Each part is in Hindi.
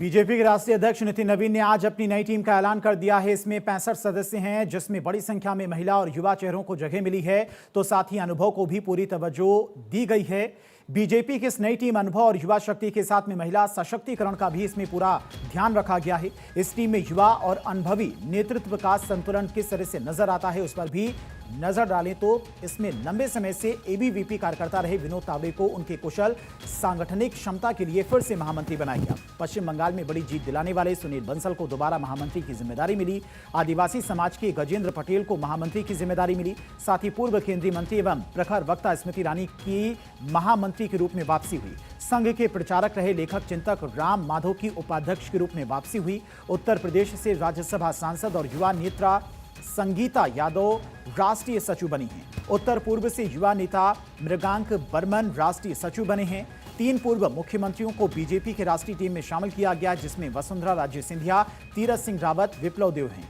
बीजेपी के राष्ट्रीय अध्यक्ष नितिन नवीन ने आज अपनी नई टीम का ऐलान कर दिया है। इसमें 65 सदस्य हैं, जिसमें बड़ी संख्या में महिला और युवा चेहरों को जगह मिली है, तो साथ ही अनुभव को भी पूरी तवज्जो दी गई है। बीजेपी की इस नई टीम अनुभव और युवा शक्ति के साथ में महिला सशक्तिकरण का भी इसमें पूरा ध्यान रखा गया है। इस टीम में युवा और अनुभवी नेतृत्व का संतुलन किस तरह से नजर आता है, उस पर भी नजर डालें तो इसमें लंबे समय से एबीवीपी कार्यकर्ता रहे विनोद तावड़े को उनके कुशल सांगठनिक क्षमता के लिए फिर से महामंत्री बनाया गया। पश्चिम बंगाल में बड़ी जीत दिलाने वाले सुनील बंसल को दोबारा महामंत्री की जिम्मेदारी मिली। आदिवासी समाज के गजेंद्र पटेल को महामंत्री की जिम्मेदारी मिली। साथ ही पूर्व केंद्रीय मंत्री एवं प्रखर वक्ता स्मृति ईरानी की महामंत्री के रूप में वापसी हुई। संघ के प्रचारक रहे लेखक चिंतक राम माधव की उपाध्यक्ष के रूप में वापसी हुई। उत्तर प्रदेश से राज्यसभा सांसद और युवा नेता संगीता यादव राष्ट्रीय सचिव बनी हैं। उत्तर पूर्व से युवा नेता मृगांक बर्मन राष्ट्रीय सचिव बने हैं। 3 पूर्व मुख्यमंत्रियों को बीजेपी की राष्ट्रीय टीम में शामिल किया गया, जिसमें वसुंधरा राजे सिंधिया, तीरथ सिंह रावत, विप्लव देव हैं।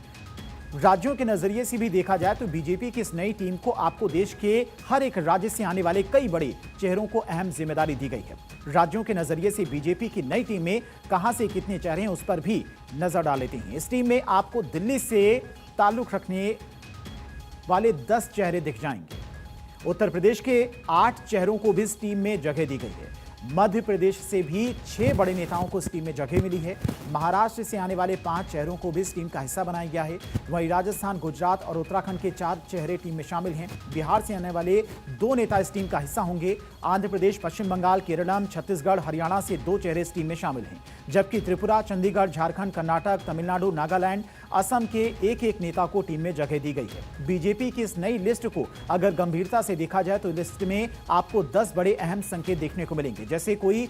राज्यों के नजरिए से भी देखा जाए तो बीजेपी की इस नई टीम को आपको देश के हर एक राज्य से आने वाले कई बड़े चेहरों को अहम जिम्मेदारी दी गई है। राज्यों के नजरिए से बीजेपी की नई टीम में कहां से कितने चेहरे हैं, उस पर भी नजर डाल लेते हैं। इस टीम में आपको दिल्ली से ताल्लुक रखने वाले 10 चेहरे दिख जाएंगे। उत्तर प्रदेश के 8 चेहरों को भी इस टीम में जगह दी गई है। मध्य प्रदेश से भी 6 बड़े नेताओं को इस टीम में जगह मिली है। महाराष्ट्र से आने वाले 5 चेहरों को भी इस टीम का हिस्सा बनाया गया है। वहीं राजस्थान, गुजरात और उत्तराखंड के 4 चेहरे टीम में शामिल हैं। बिहार से आने वाले 2 नेता इस टीम का हिस्सा होंगे। आंध्र प्रदेश, पश्चिम बंगाल, केरलम, छत्तीसगढ़, हरियाणा से 2 चेहरे इस टीम में शामिल हैं, जबकि त्रिपुरा, चंडीगढ़, झारखंड, कर्नाटक, तमिलनाडु, नागालैंड, असम के एक नेता को टीम में जगह दी गई है। बीजेपी की इस नई लिस्ट को अगर गंभीरता से देखा जाए तो लिस्ट में आपको 10 बड़े अहम संकेत देखने को मिलेंगे। जैसे कोई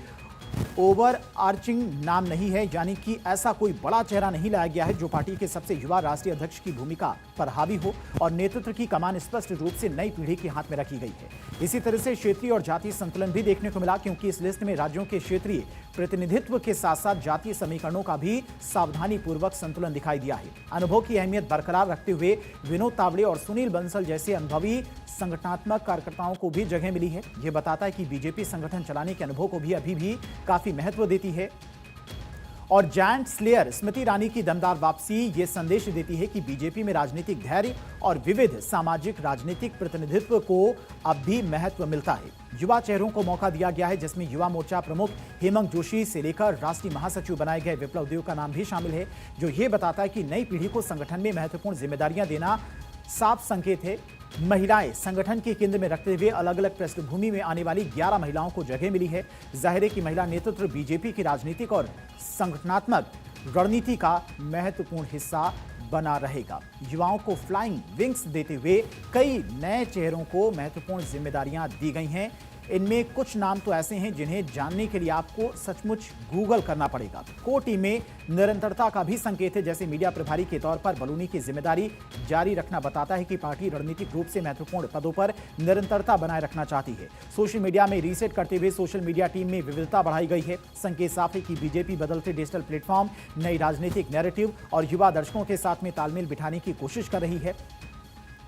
ओवर आर्चिंग नाम नहीं है, यानी कि ऐसा कोई बड़ा चेहरा नहीं लाया गया है जो पार्टी के सबसे युवा राष्ट्रीय अध्यक्ष की भूमिका पर हावी हो, और नेतृत्व की कमान स्पष्ट रूप से नई पीढ़ी के हाथ में रखी गई है। इसी तरह से क्षेत्रीय और जातीय संतुलन भी देखने को मिला, क्योंकि इस लिस्ट में राज्यों के क्षेत्रीय प्रतिनिधित्व के साथ साथ जातीय समीकरणों का भी सावधानी पूर्वक संतुलन दिखाई दिया है। अनुभव की अहमियत बरकरार रखते हुए विनोद तावड़े और सुनील बंसल जैसे अनुभवी संगठनात्मक कार्यकर्ताओं को भी जगह मिली है। यह बताता है कि बीजेपी संगठन चलाने के अनुभव को भी अभी भी काफी महत्व देती है। और जायंट स्लेयर स्मृति ईरानी की दमदार वापसी ये संदेश देती है कि बीजेपी में राजनीतिक धैर्य और विविध सामाजिक राजनीतिक प्रतिनिधित्व को अब भी महत्व मिलता है। युवा चेहरों को मौका दिया गया है, जिसमें युवा मोर्चा प्रमुख हेमंत जोशी से लेकर राष्ट्रीय महासचिव बनाए गए विप्लव देव का नाम भी शामिल है, जो ये बताता है कि नई पीढ़ी को संगठन में महत्वपूर्ण जिम्मेदारियां देना साफ संकेत है। महिलाएं संगठन के केंद्र में रखते हुए अलग अलग पृष्ठभूमि में आने वाली 11 महिलाओं को जगह मिली है। जाहिर है कि महिला नेतृत्व बीजेपी की राजनीतिक और संगठनात्मक रणनीति का महत्वपूर्ण हिस्सा बना रहेगा। युवाओं को फ्लाइंग विंग्स देते हुए कई नए चेहरों को महत्वपूर्ण जिम्मेदारियां दी गई हैं। इनमें कुछ नाम तो ऐसे हैं जिन्हें जानने के लिए आपको सचमुच गूगल करना पड़ेगा। कोर टीम में निरंतरता का भी संकेत है, जैसे मीडिया प्रभारी के तौर पर बलूनी की जिम्मेदारी जारी रखना बताता है कि पार्टी रणनीतिक रूप से महत्वपूर्ण पदों पर निरंतरता बनाए रखना चाहती है। सोशल मीडिया में रीसेट करते हुए सोशल मीडिया टीम में विविधता बढ़ाई गई है। संकेत साफ है कि बीजेपी बदलते डिजिटल प्लेटफॉर्म, नई राजनीतिक नैरेटिव और युवा दर्शकों के साथ में तालमेल बिठाने की कोशिश कर रही है।